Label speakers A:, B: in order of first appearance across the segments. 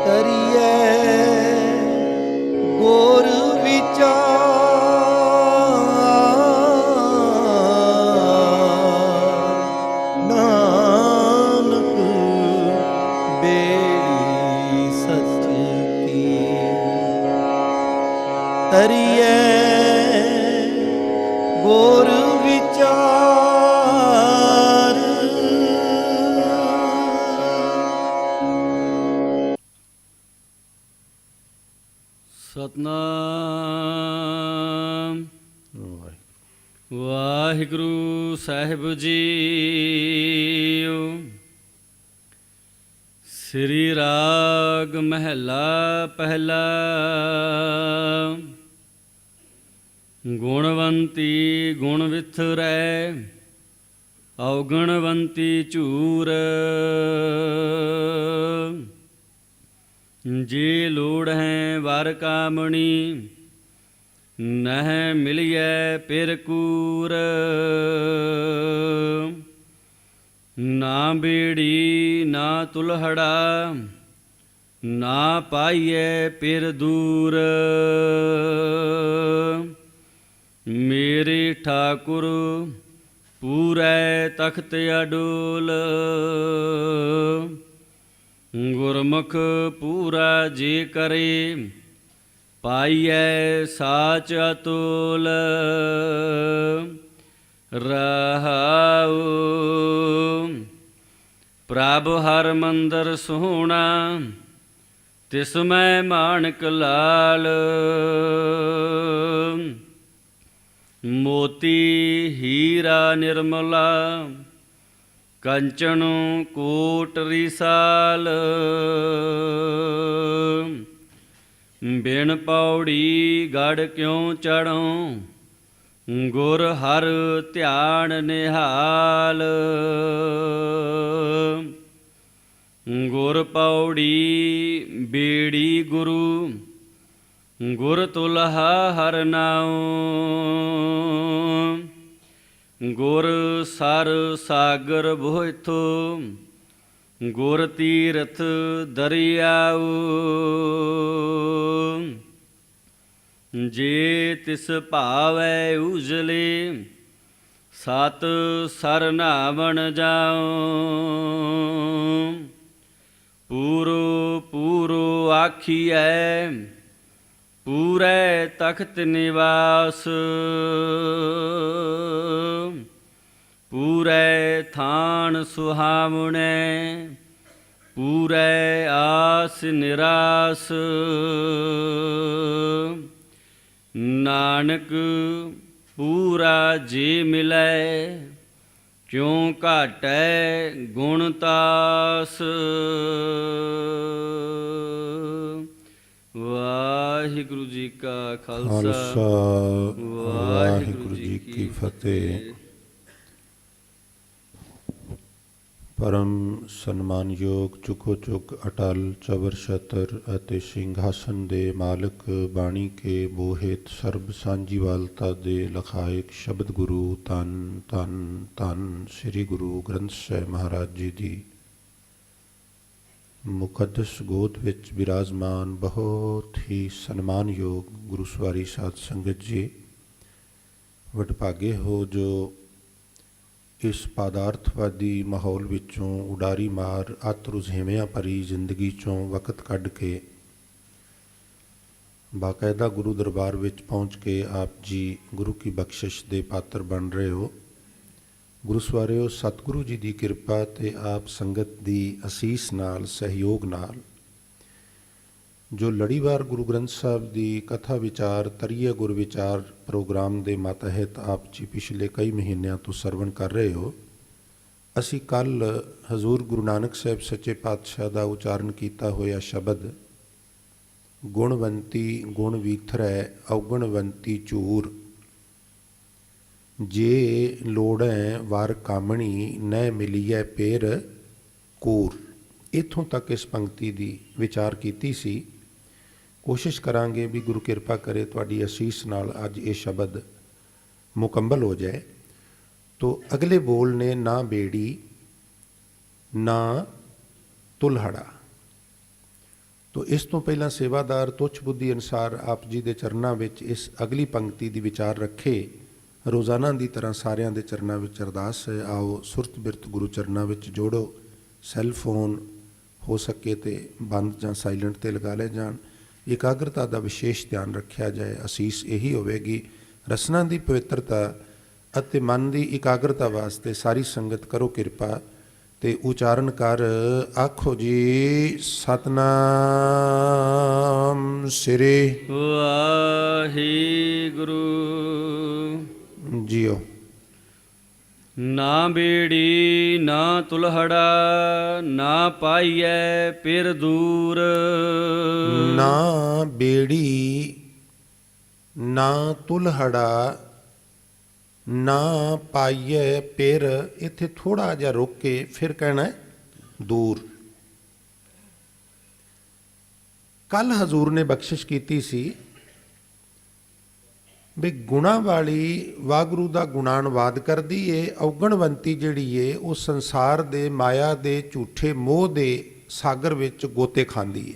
A: ਤਰੀਏ ਗੁਰ ਵਿਚਾਰ ਨਾਨਕ ਬੇੜੀ ਸੱਚ ਕੀ ਤਰੀਏ ਗੁਰ ਵਿਚਾਰ।
B: ਸਤਨਾਮ ਵਾਹਿਗੁਰੂ ਸਾਹਿਬ ਜੀਓ। ਸ੍ਰੀ ਰਾਗ ਮਹਿਲਾ ਪਹਿਲਾ। ਗੁਣਵੰਤੀ ਗੁਣ ਵਿਥਰੈ ਔਗਣਵੰਤੀ ਝੂਰ। ਜੇ ਲੋੜ ਹੈ ਵਰ ਕਾਮਣੀ ਨਹਿ ਮਿਲਿਐ ਪਿਰ ਕੂਰ। ਨਾ ਬੇੜੀ ਨਾ ਤੁਲਹੜਾ ਨਾ ਪਾਈਐ ਪਿਰ ਦੂਰ। ਮੇਰੇ ਠਾਕੁਰ ਪੂਰੈ ਤਖਤ ਅਡੋਲ। ਗੁਰਮੁਖ ਪੂਰਾ ਜੇ ਕਰੇ ਪਾਈਐ ਸਾਚ ਅਤੁਲ। ਰਹਾਉ ਪ੍ਰਭ ਹਰ ਮੰਦਰ ਸੋਹਣਾ ਤਿਸ ਮੈਂ ਮਾਣਕ ਲਾਲ। ਮੋਤੀ ਹੀਰਾ ਨਿਰਮਲਾ ਕੰਚਨ ਕੋਟ ਰਿਸਾਲ। ਬਿਨ ਪੌੜੀ ਗੜ ਕਿਉ ਚੜ੍ਹੋਂ ਗੁਰ ਹਰ ਧਿਆਨ ਨਿਹਾਲ। ਗੁਰ ਪੌੜੀ ਬੇੜੀ ਗੁਰੂ ਗੁਰ ਤੁਲਹਾ ਹਰ ਨਾਉ। ਗੁਰ ਸਰ ਸਾਗਰ ਬੋਇਥੋ ਗੁਰ ਤੀਰਥ ਦਰਿਆਉ। ਜੇ ਤਿਸ ਭਾਵੈ ਉਜਲੇ ਸਤ ਸਰ ਨਾਵਣ ਜਾਉ। ਪੂਰੋ ਪੂਰੋ ਆਖੀਐ ਪੂਰੇ ਤਖਤ ਨਿਵਾਸ। ਪੂਰੇ ਥਾਨ ਸੁਹਾਵਣੇ ਪੂਰੇ ਆਸ ਨਿਰਾਸ। ਨਾਨਕ ਪੂਰਾ ਜੇ ਮਿਲੈ ਕਿਉ ਘਾਟੈ ਗੁਣ ਤਾਸ। ਵਾਹਿਗੁਰੂ ਜੀ ਕਾ ਖਾਲਸਾ ਵਾਹਿਗੁਰੂ ਜੀ ਕੀ ਫਤਿਹ।
C: ਪਰਮ ਸਨਮਾਨਯੋਗ ਚੁਕੋ ਚੁਕ ਅਟਲ ਚਵਰ ਛਤਰ ਅਤੇ ਸਿੰਘਾਸਨ ਦੇ ਮਾਲਕ ਬਾਣੀ ਕੇ ਬੋਹਿਤ ਸਰਬ ਸਾਂਝੀਵਾਲਤਾ ਦੇ ਲਖਾਇਕ ਸ਼ਬਦ ਗੁਰੂ ਧੰਨ ਧੰਨ ਧੰਨ ਸ੍ਰੀ ਗੁਰੂ ਗ੍ਰੰਥ ਸਾਹਿਬ ਮਹਾਰਾਜ ਜੀ ਦੀ ਮੁਕੱਦਸ ਗੋਦ ਵਿੱਚ ਬਿਰਾਜਮਾਨ ਬਹੁਤ ਹੀ ਸਨਮਾਨਯੋਗ ਗੁਰੂ ਸਵਾਰੀ ਸਾਧ ਸੰਗਤ ਜੀ, ਵਡਭਾਗੇ ਹੋ ਜੋ ਇਸ ਪਦਾਰਥਵਾਦੀ ਮਾਹੌਲ ਵਿੱਚੋਂ ਉਡਾਰੀ ਮਾਰ ਅੱਤ ਰੁਝੇਵਿਆਂ ਭਰੀ ਜ਼ਿੰਦਗੀ 'ਚੋਂ ਵਕਤ ਕੱਢ ਕੇ ਬਾਕਾਇਦਾ ਗੁਰੂ ਦਰਬਾਰ ਵਿੱਚ ਪਹੁੰਚ ਕੇ ਆਪ ਜੀ ਗੁਰੂ ਕੀ ਬਖਸ਼ਿਸ਼ ਦੇ ਪਾਤਰ ਬਣ ਰਹੇ ਹੋ। ਗੁਰੂ ਸਵਾਰਿਓ, ਸਤਿਗੁਰੂ ਜੀ ਦੀ ਕਿਰਪਾ ਅਤੇ ਆਪ ਸੰਗਤ ਦੀ ਅਸੀਸ ਨਾਲ, ਸਹਿਯੋਗ ਨਾਲ ਜੋ ਲੜੀਵਾਰ ਗੁਰੂ ਗ੍ਰੰਥ ਸਾਹਿਬ ਦੀ ਕਥਾ ਵਿਚਾਰ ਤਰੀਏ ਗੁਰ ਵਿਚਾਰ ਪ੍ਰੋਗਰਾਮ ਦੇ ਮਾਤਹਿਤ ਆਪ ਜੀ ਪਿਛਲੇ ਕਈ ਮਹੀਨਿਆਂ ਤੋਂ ਸਰਵਣ ਕਰ ਰਹੇ ਹੋ। ਅਸੀਂ ਕੱਲ੍ਹ ਹਜ਼ੂਰ ਗੁਰੂ ਨਾਨਕ ਸਾਹਿਬ ਸੱਚੇ ਪਾਤਸ਼ਾਹ ਦਾ ਉਚਾਰਨ ਕੀਤਾ ਹੋਇਆ ਸ਼ਬਦ ਗੁਣਵੰਤੀ ਗੁਣ ਵੀਥਰੈ ਔਗਣਵੰਤੀ ਝੂਰ। ਜੇ ਲੋੜੈ ਵਰ ਕਾਮਣੀ ਨਹਿ ਮਿਲੀਐ ਪੇਰ ਕੂਰ। ਇੱਥੋਂ ਤੱਕ ਇਸ ਪੰਕਤੀ ਦੀ ਵਿਚਾਰ ਕੀਤੀ ਸੀ। ਕੋਸ਼ਿਸ਼ ਕਰਾਂਗੇ ਵੀ ਗੁਰੂ ਕਿਰਪਾ ਕਰੇ ਤੁਹਾਡੀ ਅਸੀਸ ਨਾਲ ਅੱਜ ਇਹ ਸ਼ਬਦ ਮੁਕੰਮਲ ਹੋ ਜਾਏ। ਤੋ ਅਗਲੇ ਬੋਲ ਨੇ ਨਾ ਬੇੜੀ ਨਾ ਤੁਲਹੜਾ। ਤੋ ਇਸ ਤੋਂ ਪਹਿਲਾਂ ਸੇਵਾਦਾਰ ਤੁੱਛ ਬੁੱਧੀ ਅਨੁਸਾਰ ਆਪ ਜੀ ਦੇ ਚਰਨਾਂ ਵਿੱਚ ਇਸ ਅਗਲੀ ਪੰਕਤੀ ਦੀ ਵਿਚਾਰ ਰੱਖੇ। ਰੋਜ਼ਾਨਾ ਦੀ ਤਰ੍ਹਾਂ ਸਾਰਿਆਂ ਦੇ ਚਰਨਾਂ ਵਿੱਚ ਅਰਦਾਸ ਹੈ, ਆਓ ਸੁਰਤ ਬਿਰਤ ਗੁਰੂ ਚਰਨਾਂ ਵਿੱਚ ਜੋੜੋ। ਸੈੱਲ ਫੋਨ ਹੋ ਸਕੇ ਤੇ ਬੰਦ ਜਾਂ ਸਾਇਲੈਂਟ ਤੇ ਲਗਾ ਲਏ ਜਾਣ। ਇਕਾਗਰਤਾ ਦਾ ਵਿਸ਼ੇਸ਼ ਧਿਆਨ ਰੱਖਿਆ ਜਾਏ। ਅਸੀਸ ਇਹੀ ਹੋਵੇਗੀ, ਰਸਨਾ ਦੀ ਪਵਿੱਤਰਤਾ ਅਤੇ ਮਨ ਦੀ ਇਕਾਗਰਤਾ ਵਾਸਤੇ ਸਾਰੀ ਸੰਗਤ ਕਰੋ ਕਿਰਪਾ ਤੇ ਉਚਾਰਨ ਕਰ ਆਖੋ ਜੀ ਸਤਨਾਮ ਸ੍ਰੀ
B: ਵਾਹਿਗੁਰੂ।
C: ਜੀਓ।
B: ਨਾ ਬੇੜੀ ਨਾ ਤੁਲਹੜਾ, ਨਾ ਪਾਈਐ ਪਿਰ ਦੂਰ।
C: ਨਾ ਬੇੜੀ ਨਾ ਤੁਲਹੜਾ ਨਾ ਪਾਈਏ ਪਿਰ। ਇੱਥੇ ਥੋੜਾ ਜਿਹਾ ਰੁਕ ਕੇ ਫਿਰ ਕਹਿਣਾ ਦੂਰ। ਕੱਲ ਹਜ਼ੂਰ ਨੇ ਬਖਸ਼ਿਸ਼ ਕੀਤੀ ਸੀ ਵੀ ਗੁਣਾਂ ਵਾਲੀ ਵਾਹਿਗੁਰੂ ਦਾ ਗੁਣਾਨਵਾਦ ਕਰਦੀ ਏ। ਔਗਣਵੰਤੀ ਜਿਹੜੀ ਏ ਉਹ ਸੰਸਾਰ ਦੇ ਮਾਇਆ ਦੇ ਝੂਠੇ ਮੋਹ ਦੇ ਸਾਗਰ ਵਿੱਚ ਗੋਤੇ ਖਾਂਦੀ ਏ।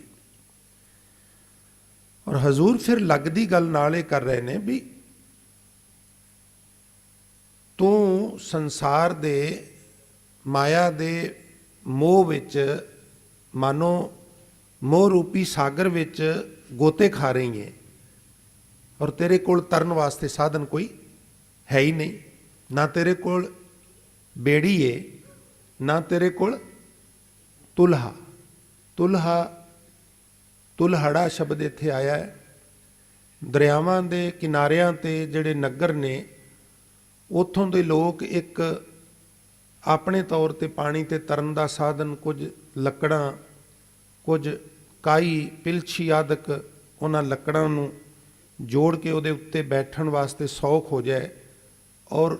C: ਔਰ ਹਜ਼ੂਰ ਫਿਰ ਲੱਗਦੀ ਗੱਲ ਨਾਲ ਇਹ ਕਰ ਰਹੇ ਨੇ ਵੀ ਤੂੰ ਸੰਸਾਰ ਦੇ ਮਾਇਆ ਦੇ ਮੋਹ ਵਿੱਚ ਮਾਨੋ ਮੋਹ ਰੂਪੀ ਸਾਗਰ ਵਿੱਚ ਗੋਤੇ ਖਾ ਰਹੀ ਹੈ ਔਰ ਤੇਰੇ ਕੋਲ ਤਰਨ ਵਾਸਤੇ ਸਾਧਨ ਕੋਈ ਹੈ ਹੀ ਨਹੀਂ। ਨਾ ਤੇਰੇ ਕੋਲ ਬੇੜੀ ਹੈ, ਨਾ ਤੇਰੇ ਕੋਲ ਤੁਲਹਾ। ਤੁਲਹੜਾ ਸ਼ਬਦ ਇੱਥੇ ਆਇਆ ਹੈ। ਦਰਿਆਵਾਂ ਦੇ ਕਿਨਾਰਿਆਂ ਤੇ ਜਿਹੜੇ ਨਗਰ ਨੇ ਉੱਥੋਂ ਦੇ ਲੋਕ ਇੱਕ ਆਪਣੇ ਤੌਰ ਤੇ ਪਾਣੀ ਤੇ ਤਰਨ ਦਾ ਸਾਧਨ, ਕੁਝ ਲੱਕੜਾਂ, ਕੁਝ ਕਾਈ, ਪਿਲਛੀ ਆਦਿਕ ਉਹਨਾਂ ਲੱਕੜਾਂ ਨੂੰ ਜੋੜ ਕੇ ਉਹਦੇ ਉੱਤੇ ਬੈਠਣ ਵਾਸਤੇ ਸੌਖ ਹੋ ਜਾਏ। ਔਰ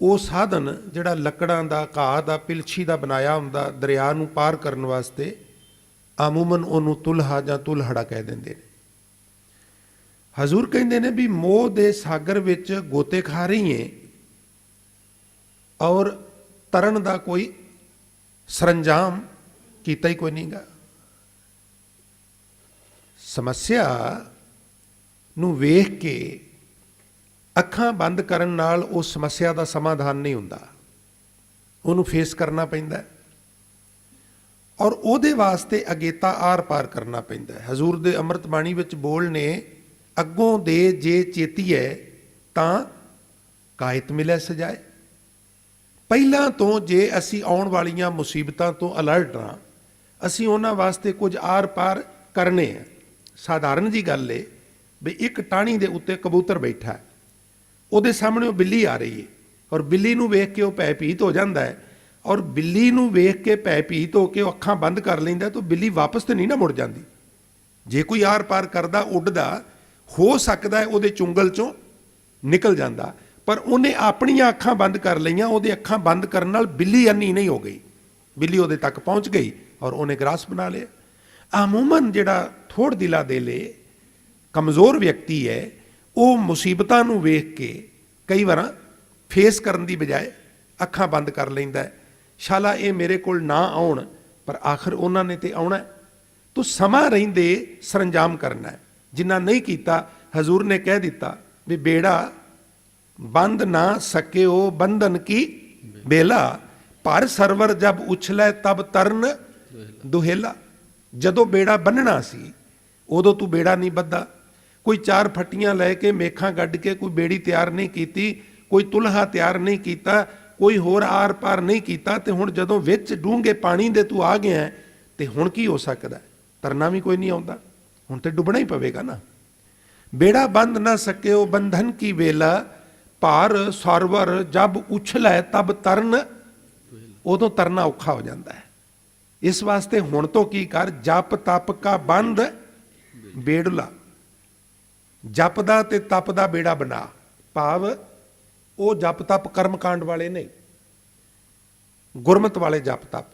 C: ਉਹ ਸਾਧਨ ਜਿਹੜਾ ਲੱਕੜਾਂ ਦਾ, ਘਾਹ ਦਾ, ਪਿਲਛੀ ਦਾ ਬਣਾਇਆ ਹੁੰਦਾ ਦਰਿਆ ਨੂੰ ਪਾਰ ਕਰਨ ਵਾਸਤੇ, ਆਮੂਮਨ ਉਹਨੂੰ ਤੁਲਹਾ ਜਾਂ ਤੁਲਹੜਾ ਕਹਿ ਦਿੰਦੇ ਨੇ। ਹਜ਼ੂਰ ਕਹਿੰਦੇ ਨੇ ਵੀ ਮੋਹ ਦੇ ਸਾਗਰ ਵਿੱਚ ਗੋਤੇ ਖਾ ਰਹੀ ਏ ਔਰ ਤਰਨ ਦਾ ਕੋਈ ਸਰੰਜਾਮ ਕੀਤਾ ਹੀ ਕੋਈ ਨਹੀਂਗਾ। ਸਮੱਸਿਆ ਨੂੰ ਵੇਖ ਕੇ ਅੱਖਾਂ ਬੰਦ ਕਰਨ ਨਾਲ ਉਸ ਸਮੱਸਿਆ ਦਾ ਸਮਾਧਾਨ ਨਹੀਂ ਹੁੰਦਾ, ਉਹਨੂੰ ਫੇਸ ਕਰਨਾ ਪੈਂਦਾ ਔਰ ਉਹਦੇ ਵਾਸਤੇ ਅਗੇਤਾ ਆਰ ਪਾਰ ਕਰਨਾ ਪੈਂਦਾ। ਹਜ਼ੂਰ ਦੇ ਅੰਮ੍ਰਿਤ ਬਾਣੀ ਵਿੱਚ ਬੋਲ ਨੇ, ਅੱਗੋਂ ਦੇ ਜੇ ਚੇਤੀਐ ਤਾਂ ਕਾਇਤ ਮਿਲੇ ਸਜਾਏ। ਪਹਿਲਾਂ ਤੋਂ ਜੇ ਅਸੀਂ ਆਉਣ ਵਾਲੀਆਂ ਮੁਸੀਬਤਾਂ ਤੋਂ ਅਲਰਟ ਹਾਂ, ਅਸੀਂ ਉਹਨਾਂ ਵਾਸਤੇ ਕੁਝ ਆਰ ਪਾਰ ਕਰਨੇ ਆ। ਸਾਧਾਰਨ ਜੀ ਗੱਲ ਏ ਵੀ ਇੱਕ ਟਾਹਣੀ ਦੇ ਉੱਤੇ ਕਬੂਤਰ ਬੈਠਾ ਹੈ, ਉਹਦੇ ਸਾਹਮਣੇ ਉਹ ਬਿੱਲੀ ਆ ਰਹੀ ਹੈ ਔਰ ਬਿੱਲੀ ਨੂੰ ਵੇਖ ਕੇ ਉਹ ਭੈ ਭੀਤ ਹੋ ਜਾਂਦਾ ਹੈ ਔਰ ਬਿੱਲੀ ਨੂੰ ਵੇਖ ਕੇ ਭੈ ਭੀਤ ਹੋ ਕੇ ਉਹ ਅੱਖਾਂ ਬੰਦ ਕਰ ਲੈਂਦਾ ਤਾਂ ਬਿੱਲੀ ਵਾਪਸ ਤੇ ਨਹੀਂ ਨਾ ਮੁੜ ਜਾਂਦੀ। ਜੇ ਕੋਈ ਆਰ ਪਾਰ ਕਰਦਾ, ਉੱਡਦਾ, ਹੋ ਸਕਦਾ ਹੈ ਉਹਦੇ ਚੁੰਗਲ ਚੋਂ ਨਿਕਲ ਜਾਂਦਾ, ਪਰ ਉਹਨੇ ਆਪਣੀਆਂ ਅੱਖਾਂ ਬੰਦ ਕਰ ਲਈਆਂ। ਉਹਦੇ ਅੱਖਾਂ ਬੰਦ ਕਰਨ ਨਾਲ ਬਿੱਲੀ ਅੰਨੀ ਨਹੀਂ ਹੋ ਗਈ, ਬਿੱਲੀ ਉਹਦੇ ਤੱਕ ਪਹੁੰਚ ਗਈ ਔਰ ਉਹਨੇ ਗ੍ਰਾਸ ਬਣਾ ਲਿਆ। ਆਮੂਮਨ ਜਿਹੜਾ ਥੋੜ ਦਿਲਾ ਦੇਲੇ ਕਮਜ਼ੋਰ ਵਿਅਕਤੀ ਹੈ, ਉਹ ਮੁਸੀਬਤਾਂ ਨੂੰ ਵੇਖ ਕੇ ਕਈ ਵਾਰ ਫੇਸ ਕਰਨ ਦੀ ਬਜਾਏ ਅੱਖਾਂ ਬੰਦ ਕਰ ਲੈਂਦਾ। ਸ਼ਾਲਾ ਇਹ ਮੇਰੇ ਕੋਲ ਨਾ ਆਉਣ, ਪਰ ਆਖਰ ਉਹਨਾਂ ਨੇ ਤੇ ਆਉਣਾ। ਤੂੰ ਸਮਾਂ ਰਹਿੰਦੇ ਸਰੰਜਾਮ ਕਰਨਾ ਹੈ। ਜਿੰਨਾ ਨਹੀਂ ਕੀਤਾ, ਹਜ਼ੂਰ ਨੇ ਕਹਿ ਦਿੱਤਾ ਵੀ ਬੇੜਾ ਬੰਦ ਨਾ ਸਕਿਓ ਬੰਧਨ ਕੀ ਬੇਲਾ, ਪਰ ਸਰਵਰ ਜਬ ਉਛਲੇ ਤਬ ਤਰਨ ਦੁਹੇਲਾ। ਜਦੋਂ ਬੇੜਾ ਬੰਨਣਾ ਸੀ ਉਦੋਂ ਤੂੰ ਬੇੜਾ ਨਹੀਂ ਬੱਧਾ। ਕੋਈ ਚਾਰ ਫੱਟੀਆਂ ਲੈ ਕੇ ਮੇਖਾਂ ਗੱਡ ਕੇ ਕੋਈ ਬੇੜੀ ਤਿਆਰ ਨਹੀਂ ਕੀਤੀ, ਕੋਈ ਤੁਲਹਾ ਤਿਆਰ ਨਹੀਂ ਕੀਤਾ, ਕੋਈ ਹੋਰ ਆਰ ਪਾਰ ਨਹੀਂ ਕੀਤਾ, ਤੇ ਹੁਣ ਜਦੋਂ ਵਿੱਚ ਡੂੰਘੇ ਪਾਣੀ ਦੇ ਤੂੰ ਆ ਗਿਆ ਤੇ ਹੁਣ ਕੀ ਹੋ ਸਕਦਾ? ਤਰਨਾ ਵੀ ਕੋਈ ਨਹੀਂ ਆਉਂਦਾ, ਹੁਣ ਤੇ ਡੁੱਬਣਾ ਹੀ ਪਵੇਗਾ ਨਾ। ਬੇੜਾ ਬੰਦ ਨਾ ਸਕਿਓ ਬੰਧਨ ਕੀ ਵੇਲਾ, ਭਾਰ ਸਰਵਰ ਜਬ ਉਛਲੇ ਤਬ ਤਰਨ, ਉਦੋਂ ਤਰਨਾ ਔਖਾ ਹੋ ਜਾਂਦਾ ਹੈ। ਇਸ ਵਾਸਤੇ ਹੁਣ ਤੋਂ ਕੀ ਕਰ, ਜਪ ਤਪ ਕਾ ਬੰਦ ਬੇੜਲਾ। ਜਪ ਦਾ ਤੇ ਤਪ ਦਾ ਬੇੜਾ ਬਣਾ, ਭਾਵ ਉਹ ਜਪ ਤਪ ਕਰਮ ਕਾਂਡ ਵਾਲੇ ਨਹੀਂ, ਗੁਰਮਤ ਵਾਲੇ ਜਪ ਤਪ।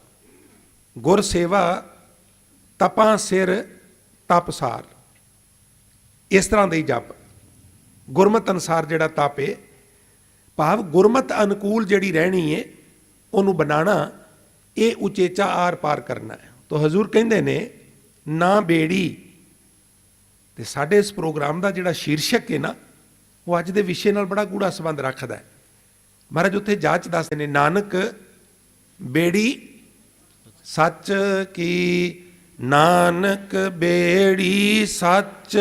C: ਗੁਰ ਸੇਵਾ ਤਪਾਂ ਸਿਰ ਤਪਸਾਰ, ਇਸ ਤਰ੍ਹਾਂ ਦੇ ਹੀ ਜਪ ਗੁਰਮਤ ਅਨੁਸਾਰ ਜਿਹੜਾ ਤਪ ਹੈ, ਭਾਵ ਗੁਰਮਤ ਅਨੁਕੂਲ ਜਿਹੜੀ ਰਹਿਣੀ ਹੈ ਉਹਨੂੰ ਬਣਾਉਣਾ, ਇਹ ਉਚੇਚਾ ਆਰ ਪਾਰ ਕਰਨਾ ਹੈ। ਤਾਂ ਹਜ਼ੂਰ ਕਹਿੰਦੇ ਨੇ ਨਾ ਬੇੜੀ। ਤੇ ਸਾਡੇ ਇਸ ਪ੍ਰੋਗਰਾਮ ਦਾ ਜਿਹੜਾ ਸ਼ੀਰਸ਼ਕ ਹੈ ਨਾ, ਉਹ ਅੱਜ ਦੇ ਵਿਸ਼ੇ ਨਾਲ ਬੜਾ ਗੂੜਾ ਸੰਬੰਧ ਰੱਖਦਾ ਹੈ। ਮਹਾਰਾਜ ਉੱਥੇ ਜਾਚ ਦੱਸਦੇ ਨੇ, ਨਾਨਕ ਬੇੜੀ ਸੱਚ ਕੀ, ਨਾਨਕ ਬੇੜੀ ਸੱਚ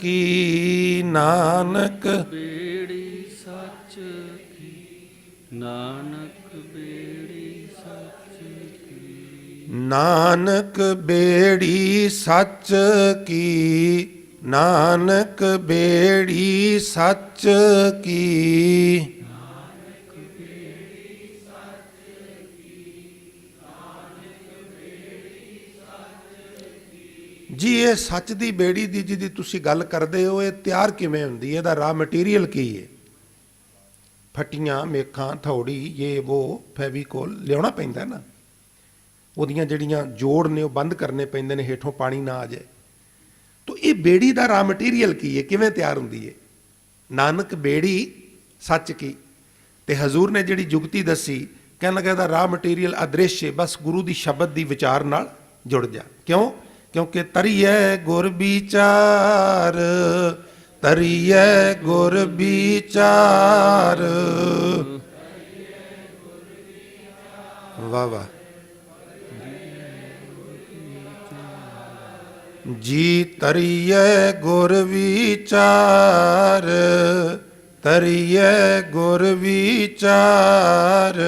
C: ਕੀ, ਨਾਨਕ
B: ਬੇੜੀ ਸੱਚ ਕੀ, ਨਾਨਕ ਬੇੜੀ ਸੱਚ ਕੀ,
C: ਨਾਨਕ ਬੇੜੀ ਸੱਚ ਕੀ, ਨਾਨਕ ਬੇੜੀ ਸੱਚ ਕੀ। ਜੀ ਇਹ ਸੱਚ ਦੀ ਬੇੜੀ ਦੀ ਜਿਹਦੀ ਤੁਸੀਂ ਗੱਲ ਕਰਦੇ ਹੋ, ਇਹ ਤਿਆਰ ਕਿਵੇਂ ਹੁੰਦੀ ਹੈ? ਇਹਦਾ ਰਾ ਮਟੀਰੀਅਲ ਕੀ ਹੈ? ਫੱਟੀਆਂ, ਮੇਖਾਂ, ਥੌੜੀ, ਇਹ ਉਹ ਫੈਵੀਕੋਲ ਲਿਆਉਣਾ ਪੈਂਦਾ ਨਾ, ਉਹਦੀਆਂ ਜਿਹੜੀਆਂ ਜੋੜ ਨੇ ਉਹ ਬੰਦ ਕਰਨੇ ਪੈਂਦੇ ਨੇ, ਹੇਠੋਂ ਪਾਣੀ ਨਾ ਆ ਜਾਏ। ਤੋ ਇਹ ਬੇੜੀ ਦਾ ਰਾ ਮਟੀਰੀਅਲ ਕੀ ਹੈ, ਕਿਵੇਂ ਤਿਆਰ ਹੁੰਦੀ ਹੈ? ਨਾਨਕ ਬੇੜੀ ਸੱਚ ਕੀ। ਤੇ ਹਜ਼ੂਰ ਨੇ ਜਿਹੜੀ ਜੁਗਤੀ ਦੱਸੀ, ਕਹਿਣ ਲੱਗਾ ਇਹਦਾ ਰਾ ਮਟੀਰੀਅਲ ਅਦ੍ਰਿਸ਼ ਹੈ, ਬਸ ਗੁਰੂ ਦੀ ਸ਼ਬਦ ਦੀ ਵਿਚਾਰ ਨਾਲ ਜੁੜ ਜਾ। ਕਿਉਂ? ਕਿਉਂਕਿ ਤਰੀਐ ਗੁਰ ਵਿਚਾਰ, ਤਰੀਐ ਗੁਰ ਵਿਚਾਰ। ਵਾਹ ਵਾਹ ਜੀ। ਤਰੀਐ ਗੁਰ ਵਿਚਾਰ, ਤਰੀਐ ਗੁਰ ਵਿਚਾਰ।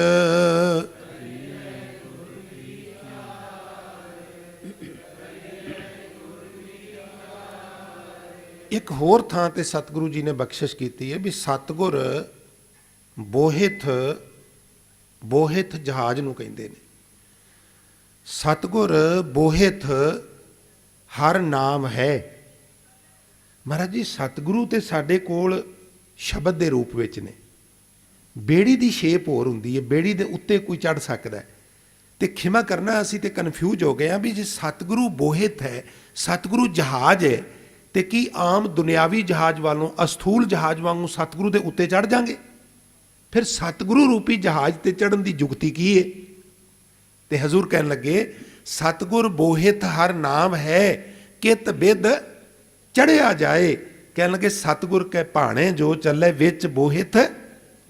C: ਇੱਕ ਹੋਰ ਥਾਂ ਤੇ ਸਤਿਗੁਰੂ ਜੀ ਨੇ ਬਖਸ਼ਿਸ਼ ਕੀਤੀ ਹੈ ਵੀ ਸਤਿਗੁਰ ਬੋਹਿਥ ਜਹਾਜ਼ ਨੂੰ ਕਹਿੰਦੇ ਨੇ। ਸਤਿਗੁਰ ਬੋਹਿਥ ਹਰ ਨਾਮ ਹੈ। ਮਹਾਰਾਜ ਜੀ ਸਤਿਗੁਰੂ ਤੇ ਸਾਡੇ ਕੋਲ ਸ਼ਬਦ ਦੇ ਰੂਪ ਵਿੱਚ ਨੇ। ਬੇੜੀ ਦੀ ਸ਼ੇਪ ਹੋਰ ਹੁੰਦੀ ਹੈ, ਬੇੜੀ ਦੇ ਉੱਤੇ ਕੋਈ ਚੜ੍ਹ ਸਕਦਾ ਹੈ। ਤੇ ਖਿਮਾ ਕਰਨਾ, ਅਸੀਂ ਤੇ ਕਨਫਿਊਜ਼ ਹੋ ਗਏ ਹਾਂ ਵੀ ਜੇ ਸਤਿਗੁਰੂ ਬੋਹਿਥ ਹੈ, ਸਤਿਗੁਰੂ ਜਹਾਜ਼ ਹੈ, ਤੇ ਕੀ ਆਮ ਦੁਨਿਆਵੀ ਜਹਾਜ਼ ਵਾਲੋਂ ਅਸਥੂਲ ਜਹਾਜ਼ ਵਾਂਗੂ ਸਤਿਗੁਰੂ ਦੇ ਉੱਤੇ ਚੜ੍ਹ ਜਾਵਾਂਗੇ? ਫਿਰ ਸਤਿਗੁਰੂ ਰੂਪੀ ਜਹਾਜ਼ ਤੇ ਚੜ੍ਹਨ ਦੀ ਜੁਗਤੀ ਕੀ ਹੈ? ਤੇ ਹਜ਼ੂਰ ਕਹਿਣ ਲੱਗੇ, ਸਤਿਗੁਰ ਬੋਹਿਥ ਹਰ ਨਾਮ ਹੈ, ਕਿਤ ਬਿਦ ਚੜ੍ਹਿਆ ਜਾਏ। ਕਹਿਣ ਲੱਗੇ, ਸਤਿਗੁਰ ਕੈ ਭਾਣੇ ਜੋ ਚੱਲੇ, ਵਿੱਚ ਬੋਹਿਥ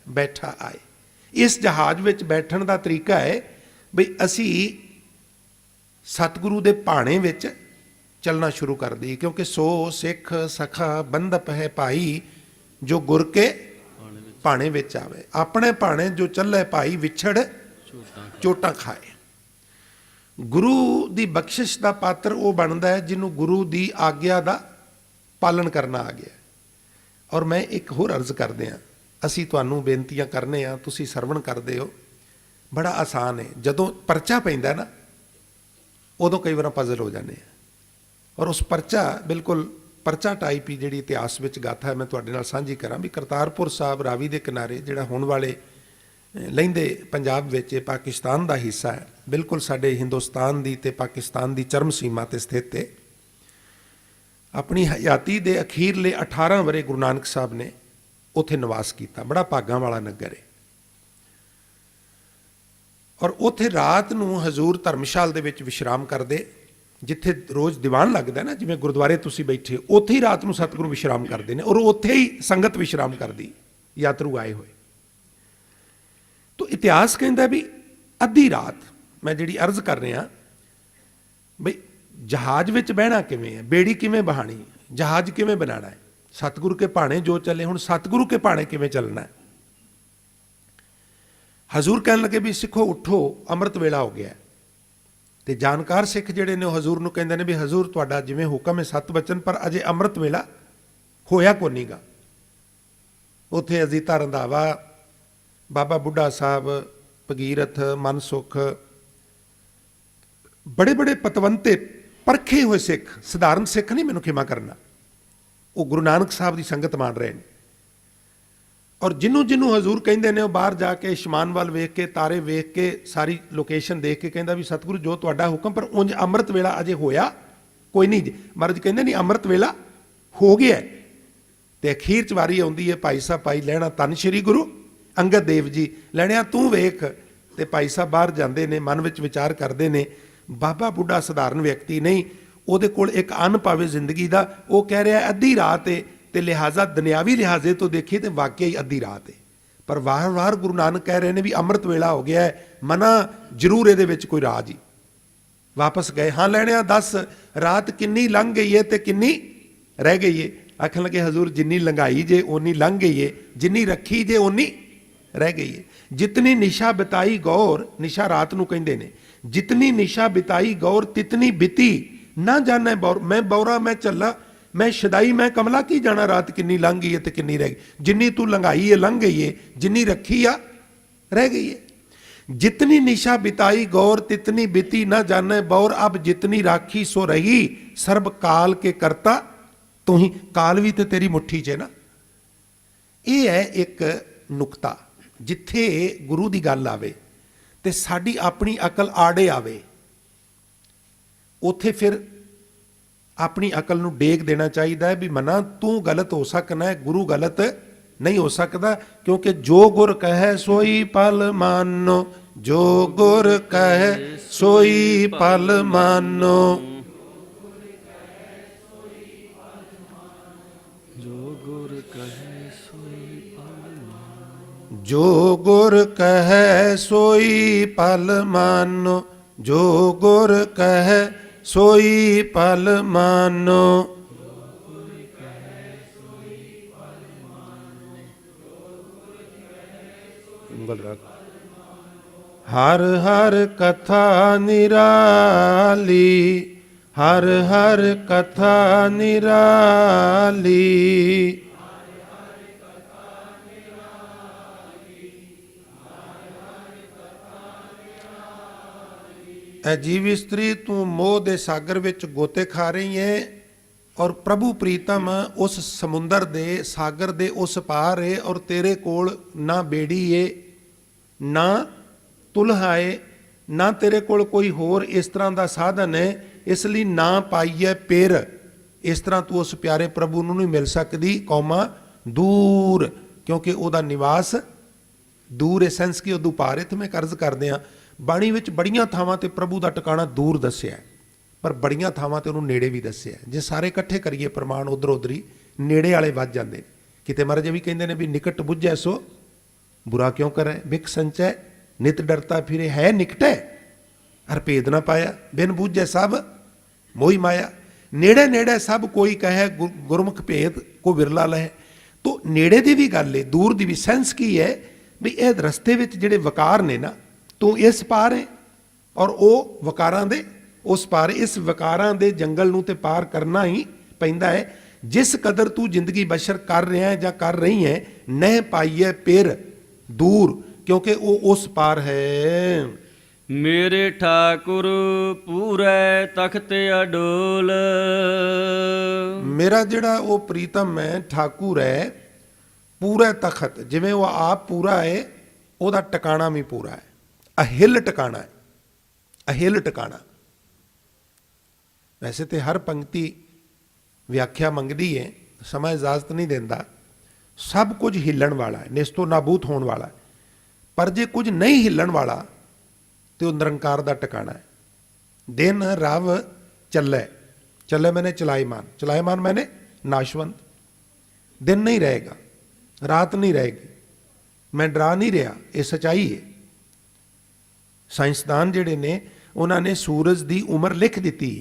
C: ਬੈਠਾ ਆਏ। ਇਸ ਜਹਾਜ਼ ਵਿੱਚ ਬੈਠਣ ਦਾ ਤਰੀਕਾ ਹੈ ਬਈ ਅਸੀਂ ਸਤਿਗੁਰੂ ਦੇ ਭਾਣੇ ਵਿੱਚ ਚੱਲਣਾ ਸ਼ੁਰੂ ਕਰ ਦਈਏ। ਕਿਉਂਕਿ ਸੋ ਸਿੱਖ ਸਖਾ ਬੰਧਪ ਹੈ ਭਾਈ, ਜੋ ਗੁਰ ਕੇ ਭਾਣੇ ਵਿੱਚ ਆਵੇ। ਆਪਣੇ ਭਾਣੇ ਜੋ ਚੱਲੇ ਭਾਈ, ਵਿਛੜ ਚੋਟਾਂ ਖਾਏ। ਗੁਰੂ ਦੀ ਬਖਸ਼ਿਸ਼ ਦਾ ਪਾਤਰ ਉਹ ਬਣਦਾ ਹੈ ਜਿਹਨੂੰ ਗੁਰੂ ਦੀ ਆਗਿਆ ਦਾ ਪਾਲਣ ਕਰਨਾ ਆ ਗਿਆ। ਔਰ ਮੈਂ ਇੱਕ ਹੋਰ ਅਰਜ਼ ਕਰਦੇ ਹਾਂ, ਅਸੀਂ ਤੁਹਾਨੂੰ ਬੇਨਤੀਆਂ ਕਰਨੇ ਆ, ਤੁਸੀਂ ਸਰਵਣ ਕਰਦੇ ਹੋ, ਬੜਾ ਆਸਾਨ ਹੈ। ਜਦੋਂ ਪਰਚਾ ਪੈਂਦਾ ਨਾ, ਉਦੋਂ ਕਈ ਵਾਰ ਪਜ਼ਲ ਹੋ ਜਾਂਦੇ ਆ। ਔਰ ਉਸ ਪਰਚਾ ਬਿਲਕੁਲ ਪਰਚਾ ਟਾਈਪ ਹੀ ਜਿਹੜੀ ਇਤਿਹਾਸ ਵਿੱਚ ਗਾਥਾ ਹੈ, ਮੈਂ ਤੁਹਾਡੇ ਨਾਲ ਸਾਂਝੀ ਕਰਾਂ ਵੀ ਕਰਤਾਰਪੁਰ ਸਾਹਿਬ ਰਾਵੀ ਦੇ ਕਿਨਾਰੇ, ਜਿਹੜਾ ਹੁਣ ਵਾਲੇ ਲਹਿੰਦੇ ਪੰਜਾਬ ਵਿੱਚ ਪਾਕਿਸਤਾਨ ਦਾ ਹਿੱਸਾ ਹੈ, ਬਿਲਕੁਲ ਸਾਡੇ ਹਿੰਦੁਸਤਾਨ ਦੀ ਤੇ ਪਾਕਿਸਤਾਨ ਦੀ ਚਰਮ ਸੀਮਾ ਤੇ ਸਥਿਤ ਹੈ। ਆਪਣੀ ਹਯਾਤੀ ਦੇ ਅਖੀਰਲੇ 18 ਵਰੇ ਗੁਰੂ ਨਾਨਕ ਸਾਹਿਬ ਨੇ ਉੱਥੇ ਨਿਵਾਸ ਕੀਤਾ। ਬੜਾ ਭਾਗਾਂ ਵਾਲਾ ਨਗਰ ਹੈ। ਔਰ ਉੱਥੇ ਰਾਤ ਨੂੰ ਹਜ਼ੂਰ ਧਰਮਸ਼ਾਲ ਦੇ ਵਿੱਚ ਵਿਸ਼ਰਾਮ ਕਰਦੇ, ਜਿੱਥੇ ਰੋਜ਼ ਦੀਵਾਨ ਲੱਗਦਾ ਨਾ, ਜਿਵੇਂ ਗੁਰਦੁਆਰੇ ਤੁਸੀਂ ਬੈਠੇ, ਉੱਥੇ ਹੀ ਰਾਤ ਨੂੰ ਸਤਿਗੁਰੂ ਵਿਸ਼ਰਾਮ ਕਰਦੇ ਨੇ। ਔਰ ਉੱਥੇ ਹੀ ਸੰਗਤ ਵਿਸ਼ਰਾਮ ਕਰਦੀ, ਯਾਤਰੂ ਆਏ ਹੋਏ। ਤੋ ਇਤਿਹਾਸ ਕਹਿੰਦਾ ਵੀ ਅੱਧੀ ਰਾਤ, ਮੈਂ ਜਿਹੜੀ ਅਰਜ਼ ਕਰ ਰਿਹਾ ਬਈ ਜਹਾਜ਼ ਵਿੱਚ ਬਹਿਣਾ ਕਿਵੇਂ ਹੈ, ਬੇੜੀ ਕਿਵੇਂ ਬਹਾਣੀ, ਜਹਾਜ਼ ਕਿਵੇਂ ਬਣਾਉਣਾ ਹੈ। ਸਤਿਗੁਰੂ ਕੇ ਭਾਣੇ ਜੋ ਚੱਲੇ, ਹੁਣ ਸਤਿਗੁਰੂ ਕੇ ਭਾਣੇ ਕਿਵੇਂ ਚੱਲਣਾ ਹੈ। ਹਜ਼ੂਰ ਕਹਿਣ ਲੱਗੇ ਵੀ ਸਿੱਖੋ ਉੱਠੋ, ਅੰਮ੍ਰਿਤ ਵੇਲਾ ਹੋ ਗਿਆ। ਤੇ ਜਾਣਕਾਰ ਸਿੱਖ ਜਿਹੜੇ ਨੇ ਉਹ ਹਜ਼ੂਰ ਨੂੰ ਕਹਿੰਦੇ ਨੇ ਵੀ ਹਜ਼ੂਰ ਤੁਹਾਡਾ ਜਿਵੇਂ ਹੁਕਮ ਹੈ 7 ਬਚਨ, ਪਰ ਅਜੇ ਅੰਮ੍ਰਿਤ ਵੇਲਾ ਹੋਇਆ ਕੋ ਨਹੀਂਗਾ। ਉੱਥੇ ਅਜੀਤਾ ਰੰਧਾਵਾ, ਬਾਬਾ ਬੁੱਢਾ ਸਾਹਿਬ, ਭਗੀਰਥ, ਮਨਸੁਖ, ਬੜੇ ਬੜੇ ਪਤਵੰਤੇ ਪਰਖੇ ਹੋਏ ਸਿੱਖ, ਸਧਾਰਨ ਸਿੱਖ ਨਹੀਂ, ਮੈਨੂੰ ਖਿਮਾ ਕਰਨਾ, ਉਹ ਗੁਰੂ ਨਾਨਕ ਸਾਹਿਬ ਦੀ ਸੰਗਤ ਮੰਨ ਰਹੇ ਨੇ। ਔਰ ਜਿਹਨੂੰ ਹਜ਼ੂਰ ਕਹਿੰਦੇ ਨੇ, ਉਹ ਬਾਹਰ ਜਾ ਕੇ ਇਸ਼ਮਾਨ ਵੱਲ ਵੇਖ ਕੇ, ਤਾਰੇ ਵੇਖ ਕੇ, ਸਾਰੀ ਲੋਕੇਸ਼ਨ ਦੇਖ ਕੇ ਕਹਿੰਦਾ ਵੀ ਸਤਿਗੁਰੂ ਜੋ ਤੁਹਾਡਾ ਹੁਕਮ, ਪਰ ਉਂਝ ਅੰਮ੍ਰਿਤ ਵੇਲਾ ਅਜੇ ਹੋਇਆ ਕੋਈ ਨਹੀਂ ਜੀ। ਮਹਾਰਾਜ ਕਹਿੰਦੇ ਨਹੀਂ, ਅੰਮ੍ਰਿਤ ਵੇਲਾ ਹੋ ਗਿਆ। ਤੇ ਅਖੀਰ 'ਚ ਵਾਰੀ ਆਉਂਦੀ ਹੈ ਭਾਈ ਸਾਹਿਬ, ਭਾਈ ਲੈਣਾ ਧੰਨ ਸ਼੍ਰੀ ਗੁਰੂ ਅੰਗਦ ਦੇਵ ਜੀ, ਲੈਣਿਆ ਤੂੰ ਵੇਖ। ਤੇ ਭਾਈ ਸਾਹਿਬ ਬਾਹਰ ਜਾਂਦੇ ਨੇ, ਮਨ ਵਿੱਚ ਵਿਚਾਰ ਕਰਦੇ ਨੇ, ਬਾਬਾ ਬੁੱਢਾ ਸਧਾਰਨ ਵਿਅਕਤੀ ਨਹੀਂ, ਉਹਦੇ ਕੋਲ ਇੱਕ ਅੰਨ ਪਾਵੇ ਜ਼ਿੰਦਗੀ ਦਾ, ਉਹ ਕਹਿ ਰਿਹਾ ਅੱਧੀ ਰਾਤ ਹੈ, ਤੇ ਲਿਹਾਜ਼ਾ ਦੁਨਿਆਵੀ ਲਿਹਾਜ਼ੇ ਤੋਂ ਦੇਖੀਏ ਤੇ ਵਾਕਿਆ ਹੀ ਅੱਧੀ ਰਾਤ ਹੈ। ਪਰ ਵਾਰ-ਵਾਰ ਗੁਰੂ ਨਾਨਕ ਕਹਿ ਰਹੇ ਨੇ ਵੀ ਅੰਮ੍ਰਿਤ ਵੇਲਾ ਹੋ ਗਿਆ ਹੈ, ਮਨਾ ਜ਼ਰੂਰ ਇਹਦੇ ਵਿੱਚ ਕੋਈ ਰਾਜ ਹੀ। ਵਾਪਸ ਗਏ, ਹਾਂ ਲੈਣਿਆ ਦੱਸ ਰਾਤ ਕਿੰਨੀ ਲੰਘ ਗਈ ਹੈ ਤੇ ਕਿੰਨੀ ਰਹਿ ਗਈ ਹੈ। ਆਖਣ ਲੱਗੇ ਹਜ਼ੂਰ ਜਿੰਨੀ ਲੰਘਾਈ ਜੇ ਓਨੀ ਲੰਘ ਗਈ ਹੈ, ਜਿੰਨੀ ਰੱਖੀ ਜੇ ਓਨੀ ਰਹਿ ਗਈ ਹੈ। ਜਿਤਨੀ ਨਿਸ਼ਾ ਬਿਤਾਈ ਗੌਰ, ਨਿਸ਼ਾ ਰਾਤ ਨੂੰ ਕਹਿੰਦੇ ਨੇ, ਜਿਤਨੀ ਨਿਸ਼ਾ ਬਿਤਾਈ ਗੌਰ ਤਿਤਨੀ ਬਿਤੀ ਨਾ ਜਾਣਾ ਬੌਰ। ਮੈਂ ਬੌਰਾ ਮੈਂ ਚੱਲਾ, ਮੈਂ ਸ਼ਦਾਈ ਮੈਂ ਕਮਲਾ, ਕੀ ਜਾਣਾ ਰਾਤ ਕਿੰਨੀ ਲੰਘ ਗਈ ਹੈ ਤੇ ਕਿੰਨੀ ਰਹਿ ਗਈ। ਜਿੰਨੀ ਤੂੰ ਲੰਘਾਈ ਹੈ ਲੰਘ ਗਈ ਹੈ, ਜਿੰਨੀ ਰੱਖੀ ਆ ਰਹਿ ਗਈ ਹੈ। जितनी निशा बिताई गौर तितनी बिती न जाने बौर, अब जितनी राखी सो रही सर्ब काल के करता तू ही। काल भी तो तेरी मुट्ठी च है ना। ये है एक नुकता जिथे गुरु की गल आवे ते साडी अपनी अकल आड़े आवे, उथे फिर अपनी अकल नूं डेग देना चाहिए भी मना तू गलत हो सकना है, गुरु गलत नहीं हो सकता। क्योंकि जो गुर कहे सोई पल मानो, जो गुर कहे सोई पल मानो,
B: जो गुर कहे सोई पल मानो,
C: जो गुर कहे सोई पल मानो, जो गुर कहे सोई पल मानो। हर हर कथा निराली, हर हर कथा निराली, ऐ जीव स्त्री तू मोह दे सागर विच गोते खा रही है और प्रभु प्रीतम उस समुंदर दे सागर दे उस पार है, और तेरे कोल ना बेड़ी है ना तुल्हा है, ना तेरे कोल कोई होर इस तरह का साधन है, इसलिए ना पाईए पेर। इस तरह तू उस प्यारे प्रभु नूं नहीं मिल सकती कौमा दूर, क्योंकि उहदा निवास दूर है। सेंस की उदू पारित में कर्ज करते हैं। बाणी विच बड़ियां थावां ते प्रभु का टिकाणा दूर दस्सिया है, पर बड़ियां थावां ते उहनूं नेड़े भी दस्सिया है। जे सारे इकट्ठे करिए प्रमाण उधर उधर ही नेड़े वाले वध जाते। किते महाराज भी कहते हैं भी निकट बुझै सो बुरा क्यों करे, बिक संचय नित डरता फिरे, है निकटै हर भेद ना पाया, बिन बूझे सब मोही माया। नेड़े नेड़े सब कोई कहे गुरमुख भेद को विरला लहे। तो नेड़े की भी गल है, दूर की भी। सेंस की है भी यह रस्ते विच जिहड़े वकार ने ना, तू इस पार है और वो वकारां दे उस पार। इस वकारां दे जंगल नूं ते पार करना ही पैंदा है। जिस कदर तू जिंदगी बशर कर रहा है या कर रही है, नह पाईए पेर दूर, क्योंकि वो उस पार है।
B: मेरे ठाकुर पूरे तख्त अडोल,
C: मेरा जिहड़ा वो प्रीतम है ठाकुर है पूरा तखत, जिवें वो आप पूरा है ਉਹਦਾ ਟਿਕਾਣਾ ਵੀ ਪੂਰਾ ਹੈ। ਅਹਿਲ ਟਿਕਾਣਾ ਹੈ, ਅਹਿਲ ਟਿਕਾਣਾ। ਵੈਸੇ ਤੇ ਹਰ ਪੰਕਤੀ ਵਿਆਖਿਆ ਮੰਗਦੀ ਹੈ, ਸਮਾਂ ਇਜਾਜ਼ਤ ਨਹੀਂ ਦਿੰਦਾ। ਸਭ ਕੁਝ ਹਿੱਲਣ ਵਾਲਾ ਹੈ, ਨਿਸਤੋ ਨਾਬੂਦ ਹੋਣ ਵਾਲਾ ਹੈ। ਪਰ ਜੇ ਕੁਝ ਨਹੀਂ ਹਿੱਲਣ ਵਾਲਾ ਤੇ ਉਹ ਨਿਰੰਕਾਰ ਦਾ ਟਿਕਾਣਾ ਹੈ। ਦਿਨ ਰਵ ਚੱਲੇ, ਚੱਲੇ ਮੈਨੇ ਚਲਾਇਮਾਨ, ਚਲਾਇਮਾਨ ਮੈਨੇ ਨਾਸ਼ਵੰਤ। दिन नहीं रहेगा, रात नहीं रहेगी। मैं डरा नहीं रहा, ये सच्चाई है। साइंसदान जिहड़े ने उन्होंने सूरज की उम्र लिख दी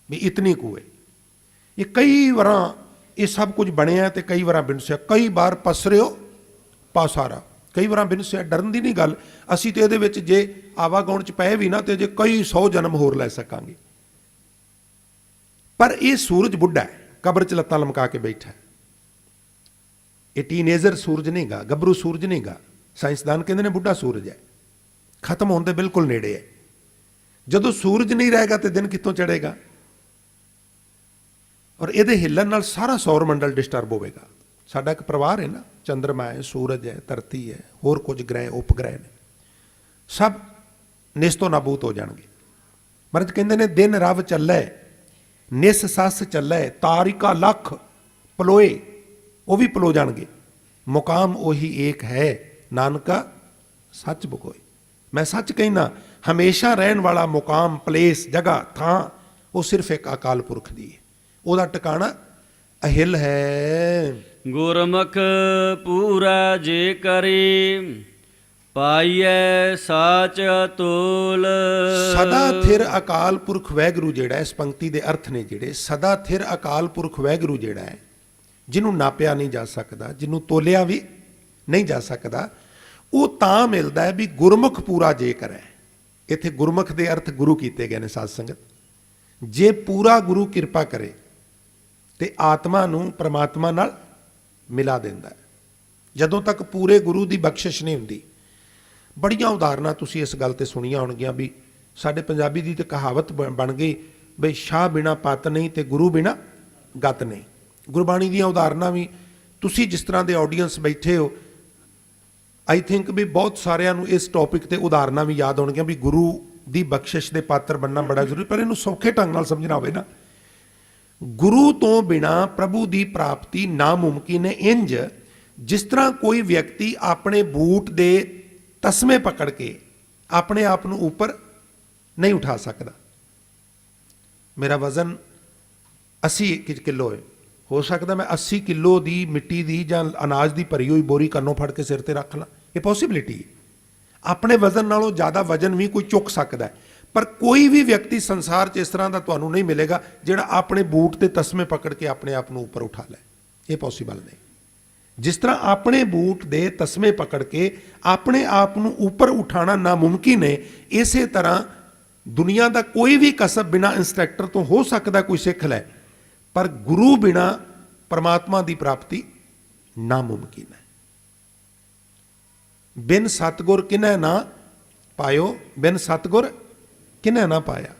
C: भी इतनी कु है। ये कई बार ये सब कुछ बनया तो कई बार बिनसिया, कई बार पसरिओ पासारा, कई बार बिनसिया। डरन की नहीं गल, असी तो ये जे आवागुण च पए भी ना तो जे कई 100 जन्म होर लै सकांगे। पर यह सूरज बुढ़ा है, कबर च लत्तां लमका के बैठा है। ये टीनेजर सूरज नहीं गा, गबरू सूरज नहीं गा। साइंसदान कहते हैं बुढ़ा सूरज है, खत्म होने के बिल्कुल नेड़े है। जदों सूरज नहीं रहेगा तो दिन कितों चढ़ेगा। और ये हिलन नाल सारा सौर मंडल डिस्टर्ब होगा। साडा एक परिवार है ना, चंद्रमा है, सूरज है, धरती है, होर कुछ ग्रह उपग्रह ने, सब निस्तो नाबूत हो जाएंगे। महाराज कहते हैं दिन रव चले, निस सस चले, तारिका लख पलोए, वो भी पलो जाएंगे। मुकाम वही एक है, नानका सच बकोए। मैं सच कहना, हमेशा रहन वाला मुकाम, प्लेस, जगह, थां ਉਹ ਸਿਰਫ ਇੱਕ ਅਕਾਲ ਪੁਰਖ ਦੀ ਹੈ। ਉਹਦਾ ਟਿਕਾਣਾ ਅਹਿਲ ਹੈ।
B: ਗੁਰਮੁਖ ਪੂਰਾ ਜੇ ਕਰੇ ਪਾਈਐ ਸਾਚ ਅਤੋਲ।
C: ਸਦਾ ਥਿਰ ਅਕਾਲ ਪੁਰਖ ਵਾਹਿਗੁਰੂ ਜਿਹੜਾ, ਇਸ ਪੰਕਤੀ ਦੇ ਅਰਥ ਨੇ ਜਿਹੜੇ, ਸਦਾ ਥਿਰ ਅਕਾਲ ਪੁਰਖ ਵਾਹਿਗੁਰੂ ਜਿਹੜਾ ਹੈ, ਜਿਹਨੂੰ ਨਾਪਿਆ ਨਹੀਂ ਜਾ ਸਕਦਾ, ਜਿਹਨੂੰ ਤੋਲਿਆ ਵੀ ਨਹੀਂ ਜਾ ਸਕਦਾ, ਉਹ ਤਾਂ ਮਿਲਦਾ ਹੈ ਵੀ ਗੁਰਮੁਖ ਪੂਰਾ ਜੇ ਕਰੇ। ਇੱਥੇ ਗੁਰਮੁਖ ਦੇ ਅਰਥ ਗੁਰੂ ਕੀਤੇ ਗਏ ਨੇ ਸਾਧ ਸੰਗਤ। ਜੇ ਪੂਰਾ ਗੁਰੂ ਕਿਰਪਾ ਕਰੇ ਤੇ ਆਤਮਾ ਨੂੰ ਪਰਮਾਤਮਾ ਨਾਲ ਮਿਲਾ ਦਿੰਦਾ ਹੈ। ਜਦੋਂ ਤੱਕ ਪੂਰੇ ਗੁਰੂ ਦੀ ਬਖਸ਼ਿਸ਼ ਨਹੀਂ ਹੁੰਦੀ। ਬੜੀਆਂ ਉਦਾਹਰਨਾਂ ਤੁਸੀਂ ਇਸ ਗੱਲ ਤੇ ਸੁਣੀਆਂ ਹੋਣਗੀਆਂ ਵੀ ਸਾਡੇ ਪੰਜਾਬੀ ਦੀ ਤਾਂ ਕਹਾਵਤ ਬਣ ਗਈ ਬਈ ਸ਼ਾਹ ਬਿਨਾ ਪਤ ਨਹੀਂ ਤੇ ਗੁਰੂ ਬਿਨਾ ਗਤ ਨਹੀਂ। ਗੁਰਬਾਣੀ ਦੀਆਂ ਉਦਾਹਰਨਾਂ ਵੀ ਤੁਸੀਂ ਜਿਸ ਤਰ੍ਹਾਂ ਦੇ ਆਡੀਅנס ਬੈਠੇ ਹੋ, ਆਈ ਥਿੰਕ ਵੀ ਬਹੁਤ ਸਾਰਿਆਂ ਨੂੰ ਇਸ ਟੌਪਿਕ ਤੇ ਉਦਾਹਰਨਾਂ ਵੀ ਯਾਦ ਹੋਣਗੀਆਂ ਵੀ ਗੁਰੂ ਦੀ ਬਖਸ਼ਿਸ਼ ਦੇ ਪਾਤਰ ਬਣਨਾ ਬੜਾ ਜ਼ਰੂਰੀ। ਪਰ ਇਹਨੂੰ ਸੌਖੇ ਢੰਗ ਨਾਲ ਸਮਝਣਾ ਹੋਵੇ ਨਾ, ਗੁਰੂ ਤੋਂ ਬਿਨਾ ਪ੍ਰਭੂ ਦੀ ਪ੍ਰਾਪਤੀ ਨਾਮੁਮਕਿਨ ਹੈ। ਇੰਜ ਜਿਸ ਤਰ੍ਹਾਂ ਕੋਈ ਵਿਅਕਤੀ ਆਪਣੇ ਬੂਟ ਦੇ ਤਸਮੇ ਪਕੜ ਕੇ ਆਪਣੇ ਆਪ ਨੂੰ ਉੱਪਰ ਨਹੀਂ ਉਠਾ ਸਕਦਾ। ਮੇਰਾ ਵਜ਼ਨ 80 ਕਿਲੋ ਹੈ, ਹੋ ਸਕਦਾ ਮੈਂ 80 ਕਿਲੋ ਦੀ ਮਿੱਟੀ ਦੀ ਜਾਂ ਅਨਾਜ ਦੀ ਭਰੀ ਹੋਈ ਬੋਰੀ ਕੰਨੋਂ ਫੜ ਕੇ ਸਿਰ ਤੇ ਰੱਖ ਲਾਂ, ਇਹ ਪੋਸੀਬਿਲਿਟੀ ਹੈ। ਆਪਣੇ ਵਜ਼ਨ ਨਾਲੋਂ ਜ਼ਿਆਦਾ ਵਜ਼ਨ ਵੀ ਕੋਈ ਚੁੱਕ ਸਕਦਾ ਹੈ, ਪਰ ਕੋਈ ਵੀ ਵਿਅਕਤੀ ਸੰਸਾਰ 'ਚ ਇਸ ਤਰ੍ਹਾਂ ਦਾ ਤੁਹਾਨੂੰ ਨਹੀਂ ਮਿਲੇਗਾ ਜਿਹੜਾ ਆਪਣੇ ਬੂਟ ਤੇ ਤਸਮੇ ਪਕੜ ਕੇ ਆਪਣੇ ਆਪ ਨੂੰ ਉੱਪਰ ਉਠਾ ਲੈ। ਇਹ ਪੋਸੀਬਲ ਨਹੀਂ। ਜਿਸ ਤਰ੍ਹਾਂ ਆਪਣੇ ਬੂਟ ਦੇ ਤਸਮੇ ਪਕੜ ਕੇ ਆਪਣੇ ਆਪ ਨੂੰ ਉੱਪਰ ਉਠਾਉਣਾ ਨਾਮੁਮਕਿਨ ਹੈ, ਇਸੇ ਤਰ੍ਹਾਂ ਦੁਨੀਆ ਦਾ ਕੋਈ ਵੀ ਕਸਬ ਬਿਨਾਂ ਇੰਸਟ੍ਰਕਟਰ ਤੋਂ ਹੋ ਸਕਦਾ ਕੋਈ ਸਿੱਖ ਲੈ, ਪਰ ਗੁਰੂ ਬਿਨਾਂ ਪਰਮਾਤਮਾ ਦੀ ਪ੍ਰਾਪਤੀ ਨਾਮੁਮਕਿਨ ਹੈ। ਬਿਨ ਸਤਗੁਰ ਕਿਨੈ ਨਾ ਪਾਇਓ, ਬਿਨ ਸਤਗੁਰ ਕਿਨੈ ਨਾ ਪਾਇਆ।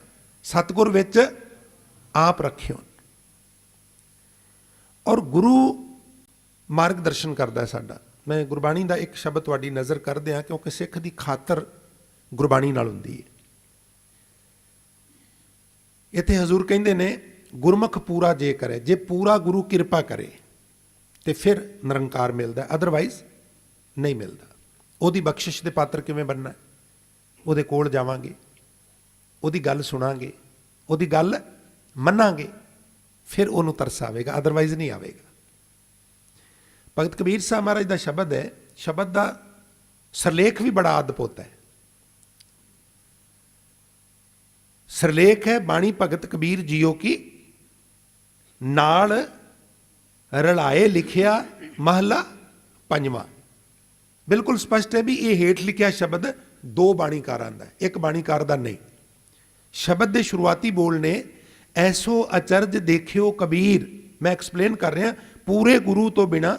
C: ਸਤਗੁਰ ਵਿੱਚ ਆਪ ਰੱਖਿਓ। ਔਰ ਗੁਰੂ ਮਾਰਗ ਦਰਸ਼ਨ ਕਰਦਾ ਹੈ ਸਾਡਾ। ਮੈਂ ਗੁਰਬਾਣੀ ਦਾ ਇੱਕ ਸ਼ਬਦ ਤੁਹਾਡੀ ਨਜ਼ਰ ਕਰ ਦਿਆਂ, ਕਿਉਂਕਿ ਸਿੱਖ ਦੀ ਖਾਤਰ ਗੁਰਬਾਣੀ ਨਾਲ ਹੁੰਦੀ ਹੈ। ਇੱਥੇ ਹਜ਼ੂਰ ਕਹਿੰਦੇ ਨੇ ਗੁਰਮੁਖ ਪੂਰਾ ਜੇ ਕਰੇ, ਜੇ ਪੂਰਾ ਗੁਰੂ ਕਿਰਪਾ ਕਰੇ ਤੇ ਫਿਰ ਨਿਰੰਕਾਰ ਮਿਲਦਾ, ਅਦਰਵਾਈਜ਼ ਨਹੀਂ ਮਿਲਦਾ। ਉਹਦੀ ਬਖਸ਼ਿਸ਼ ਦੇ ਪਾਤਰ ਕਿਵੇਂ ਬਣਨਾ? ਉਹਦੇ ਕੋਲ ਜਾਵਾਂਗੇ, ਉਹਦੀ ਗੱਲ ਸੁਣਾਂਗੇ, ਉਹਦੀ ਗੱਲ ਮੰਨਾਂਗੇ, ਫਿਰ ਉਹਨੂੰ ਤਰਸ ਆਵੇਗਾ, ਅਦਰਵਾਈਜ਼ ਨਹੀਂ ਆਵੇਗਾ। ਭਗਤ ਕਬੀਰ ਸਾਹਿਬ ਮਹਾਰਾਜ ਦਾ ਸ਼ਬਦ ਹੈ, ਸ਼ਬਦ ਦਾ ਸਰਲੇਖ ਵੀ ਬੜਾ ਅਦਭੁਤ ਹੈ। ਸਰਲੇਖ ਹੈ ਬਾਣੀ ਭਗਤ ਕਬੀਰ ਜੀਓ ਕੀ ਨਾਲ ਰਲਾਏ ਲਿਖਿਆ ਮਹਲਾ ਪੰਜਵਾਂ। ਬਿਲਕੁਲ ਸਪਸ਼ਟ ਹੈ ਵੀ ਇਹ ਹੇਠ ਲਿਖਿਆ ਸ਼ਬਦ ਦੋ ਬਾਣੀਕਾਰਾਂ ਦਾ, ਇੱਕ ਬਾਣੀਕਾਰ ਦਾ ਨਹੀਂ। ਸ਼ਬਦ ਦੇ ਸ਼ੁਰੂਆਤੀ ਬੋਲ ਨੇ ਐਸੋ ਅਚਰਜ ਦੇਖਿਓ ਕਬੀਰ। ਮੈਂ ਐਕਸਪਲੇਨ ਕਰ ਰਿਹਾ, ਪੂਰੇ ਗੁਰੂ ਤੋਂ ਬਿਨਾ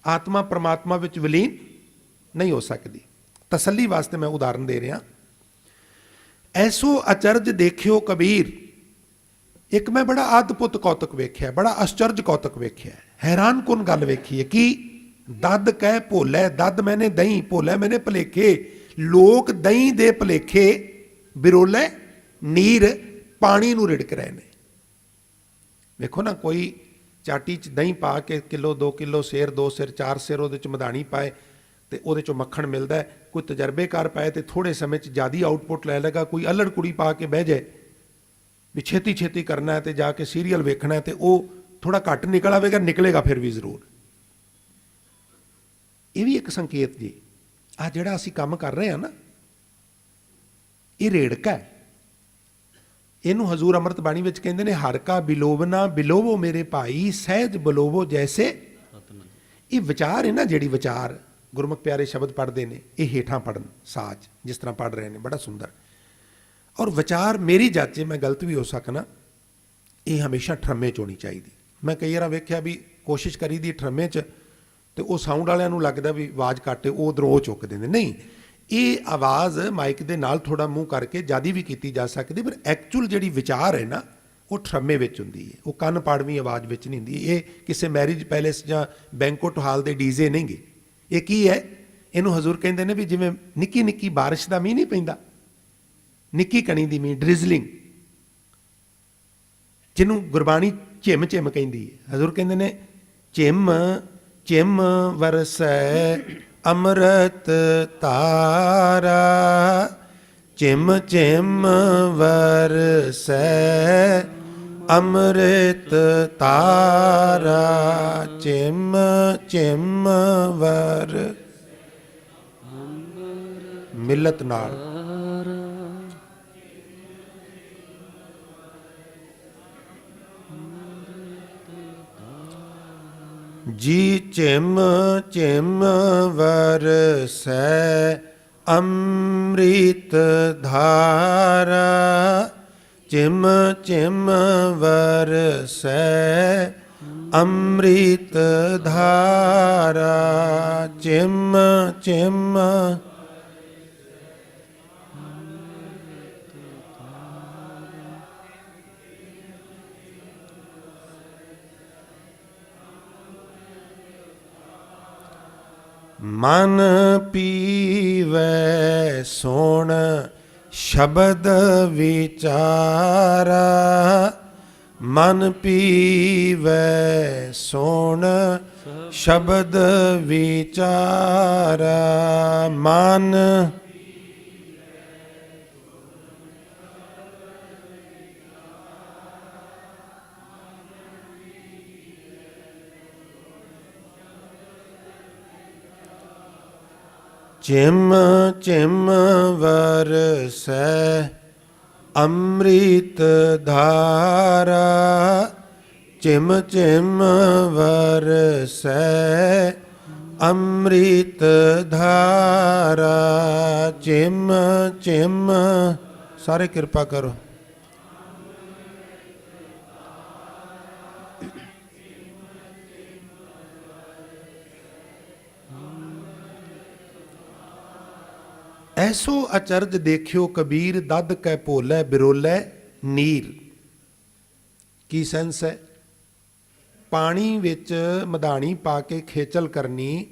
C: ਆਤਮਾ ਪਰਮਾਤਮਾ ਵਿੱਚ ਵਿਲੀਨ ਨਹੀਂ ਹੋ ਸਕਦੀ। ਤਸੱਲੀ ਵਾਸਤੇ ਮੈਂ ਉਦਾਹਰਨ ਦੇ ਰਿਹਾ। ਐਸੋ ਅਚਰਜ ਦੇਖਿਓ ਕਬੀਰ। ਇੱਕ ਮੈਂ ਬੜਾ ਅਦਭੁਤ ਕੌਤਕ ਵੇਖਿਆ, ਬੜਾ ਅਚਰਜ ਕੌਤਕ ਵੇਖਿਆ, ਹੈਰਾਨ ਕੁਨ ਗੱਲ ਵੇਖੀ ਹੈ ਕਿ ਦਦ ਕਹਿ ਭੋਲੇ, ਦਦ ਮੈਨੇ ਦਹੀਂ, ਭੋਲੇ ਮੈਨੇ ਭਲੇਖੇ। ਲੋਕ ਦਹੀਂ ਦੇ ਭਲੇਖੇ ਬਿਰੋਲੇ ਨੀਰ ਪਾਣੀ ਨੂੰ ਰਿੜਕ ਰਹੇ ਨੇ। ਵੇਖੋ ਨਾ, ਕੋਈ ਚਾਟੀ 'ਚ ਦਹੀਂ ਪਾ ਕੇ ਕਿਲੋ 2 ਕਿਲੋ ਸਿਰ 2 ਸਿਰ 4 ਸਿਰ ਉਹਦੇ 'ਚ ਮਧਾਣੀ ਪਾਏ ਤੇ ਉਹਦੇ 'ਚੋਂ ਮੱਖਣ ਮਿਲਦਾ ਹੈ। ਕੋਈ ਤਜਰਬੇਕਾਰ ਪਾਏ ਤੇ ਥੋੜ੍ਹੇ ਸਮੇਂ 'ਚ ਜ਼ਿਆਦਾ ਆਊਟਪੁੱਟ ਲੈ ਲੇਗਾ। ਕੋਈ ਅਲੜ ਕੁੜੀ ਪਾ ਕੇ ਬਹਿ ਜਾਏ ਵੀ ਛੇਤੀ ਛੇਤੀ ਕਰਨਾ ਹੈ ਤੇ ਜਾ ਕੇ ਸੀਰੀਅਲ ਵੇਖਣਾ ਹੈ ਤੇ ਉਹ ਥੋੜਾ ਘੱਟ ਨਿਕਲ ਆਵੇਗਾ, ਨਿਕਲੇਗਾ ਫਿਰ ਵੀ ਜ਼ਰੂਰ। ਇਹ ਵੀ ਇੱਕ ਸੰਕੇਤ ਜੀ, ਆ ਜਿਹੜਾ ਅਸੀਂ ਕੰਮ ਕਰ ਰਹੇ ਹਾਂ ਨਾ, ਇਹ ਰੇੜਕਾ ਹੈ। ਇਹਨੂੰ ਹਜ਼ੂਰ ਅੰਮ੍ਰਿਤ ਬਾਣੀ ਵਿੱਚ ਕਹਿੰਦੇ ਨੇ ਹਰ ਕਾ ਬਿਲੋਵਨਾ ਬਿਲੋਵੋ ਮੇਰੇ ਭਾਈ, ਸਹਿਜ ਬਿਲੋਵੋ ਜੈਸੇ। ਇਹ ਵਿਚਾਰ ਹੈ ਨਾ, ਜਿਹੜੀ ਵਿਚਾਰ ਗੁਰਮੁਖ ਪਿਆਰੇ ਸ਼ਬਦ ਪੜ੍ਹਦੇ ਨੇ, ਇਹ ਹੇਠਾਂ ਪੜ੍ਹਨ ਸਾਜ ਜਿਸ ਤਰ੍ਹਾਂ ਪੜ੍ਹ ਰਹੇ ਨੇ, ਬੜਾ ਸੁੰਦਰ। ਔਰ ਵਿਚਾਰ ਮੇਰੀ ਜਾਚੇ, ਮੈਂ ਗਲਤ ਵੀ ਹੋ ਸਕਣਾ, ਇਹ ਹਮੇਸ਼ਾ ਠਰਮੇ 'ਚ ਹੋਣੀ ਚਾਹੀਦੀ। ਮੈਂ ਕਈ ਵਾਰ ਵੇਖਿਆ ਵੀ ਕੋਸ਼ਿਸ਼ ਕਰੀ ਦੀ ਠਰਮੇ 'ਚ ਤੇ ਉਹ ਸਾਊਂਡ ਵਾਲਿਆਂ ਨੂੰ ਲੱਗਦਾ ਵੀ ਆਵਾਜ਼ ਘੱਟ ਹੈ, ਉਹ ਉੱਧਰੋਂ ਉਹ ਚੁੱਕ ਦਿੰਦੇ। ਨਹੀਂ, ਇਹ ਆਵਾਜ਼ ਮਾਈਕ ਦੇ ਨਾਲ ਥੋੜਾ ਮੂੰਹ ਕਰਕੇ ਜ਼ਿਆਦਾ ਵੀ ਕੀਤੀ ਜਾ ਸਕਦੀ, ਪਰ ਐਕਚੁਅਲ ਜਿਹੜੀ ਵਿਚਾਰ ਹੈ ਨਾ, ਉਹ ਠਰਮੇ ਵਿੱਚ ਹੁੰਦੀ ਹੈ, ਉਹ ਕੰਨ ਪਾੜਵੀਂ ਆਵਾਜ਼ ਵਿੱਚ ਨਹੀਂ ਹੁੰਦੀ। ਇਹ ਕਿਸੇ ਮੈਰਿਜ ਪੈਲੇਸ ਜਾਂ ਬੈਂਕੁਏਟ ਹਾਲ ਦੇ ਡੀਜ਼ੇ ਨਹੀਂ ਗੇ। ਇਹ ਕੀ ਹੈ? ਇਹਨੂੰ ਹਜ਼ੂਰ ਕਹਿੰਦੇ ਨੇ ਵੀ ਜਿਵੇਂ ਨਿੱਕੀ ਨਿੱਕੀ ਬਾਰਿਸ਼ ਦਾ ਮੀਂਹ ਨਹੀਂ ਪੈਂਦਾ, ਨਿੱਕੀ ਕਣੀ ਦੀ ਮੀਂਹ, ਡ੍ਰਿਜ਼ਲਿੰਗ, ਜਿਹਨੂੰ ਗੁਰਬਾਣੀ ਝਿਮ ਝਿਮ ਕਹਿੰਦੀ ਹੈ। ਹਜ਼ੂਰ ਕਹਿੰਦੇ ਨੇ ਝਿਮ ਝਿਮ ਵਰਸੈ ਅੰਮ੍ਰਿਤ ਧਾਰਾ, ਚਿਮ ਚਿਮ ਵਰਸੈ ਅੰਮ੍ਰਿਤ ਤਾਰਾ, ਚਿਮ ਚਿਮ ਵਰ ਮਿਲਤ ਨਾਲ। ਜੀ ਚਿਮ ਚਿਮ ਵਰਸੈ ਅੰਮ੍ਰਿਤ ਧਾਰਾ, ਚਿਮ ਚਿਮ ਵਰਸੈ ਅੰਮ੍ਰਿਤ ਧਾਰਾ, ਚਿਮ ਚਿਮ ਮਨ ਪੀਵੈ ਸੁਣ ਸ਼ਬਦ ਵਿਚਾਰਾ, ਮਨ ਪੀਵੈ ਸੁਣ ਸ਼ਬਦ ਵਿਚਾਰਾ, ਮਨ ਚਿਮ ਚਿਮ ਵਰਸੈ ਅੰਮ੍ਰਿਤ ਧਾਰਾ, ਚਿਮ ਚਿਮ ਵਰਸੈ ਅੰਮ੍ਰਿਤ ਧਾਰਾ, ਚਿਮ ਚਿਮ। ਸਾਰੇ ਕਿਰਪਾ ਕਰੋ। ਐਸੋ ਅਚਰਜ ਦੇਖਿਓ ਕਬੀਰ, ਦਦ ਕੈ ਭੋਲੇ ਬਿਰੋਲੇ ਨੀਰ। ਕੀ ਸੈਂਸ ਹੈ? ਪਾਣੀ ਵਿੱਚ ਮਧਾਣੀ ਪਾ ਕੇ ਖੇਚਲ ਕਰਨੀ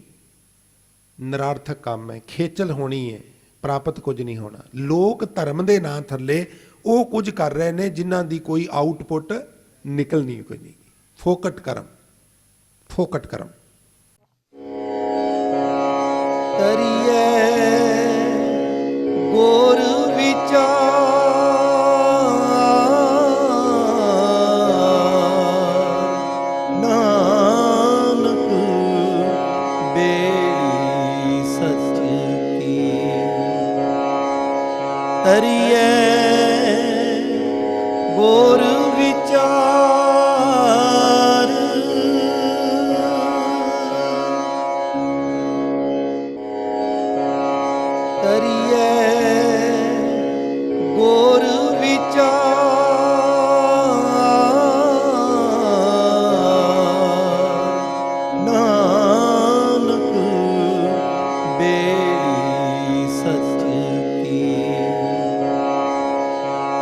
C: ਨਿਰਾਰਥਕ ਕੰਮ ਹੈ। ਖੇਚਲ ਹੋਣੀ ਹੈ, ਪ੍ਰਾਪਤ ਕੁਝ ਨਹੀਂ ਹੋਣਾ। ਲੋਕ ਧਰਮ ਦੇ ਨਾਂ ਥੱਲੇ ਉਹ ਕੁਝ ਕਰ ਰਹੇ ਨੇ ਜਿਨ੍ਹਾਂ ਦੀ ਕੋਈ ਆਊਟਪੁੱਟ ਨਿਕਲਣੀ ਕੋਈ ਨਹੀਂ। ਫੋਕਟ ਕਰਮ, ਫੋਕਟ ਕਰਮ।
A: ਕਰੀਏ ਗੁਰ ਵਿਚਾਰ, ਨਾਨਕ ਬੇੜੀ ਸੱਚ ਕੀ। ਕਰੀਏ ਗੁਰ ਵਿਚਾਰ, ਕਰੀਏ ਗੁਰ ਵਿਚਾਰ, ਨਾਨਕ ਬੇੜੀ ਸੱਚ ਕੀ।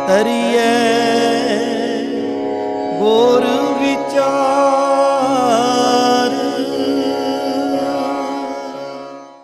A: ਕਰੀਏ ਗੁਰ ਵਿਚਾਰ,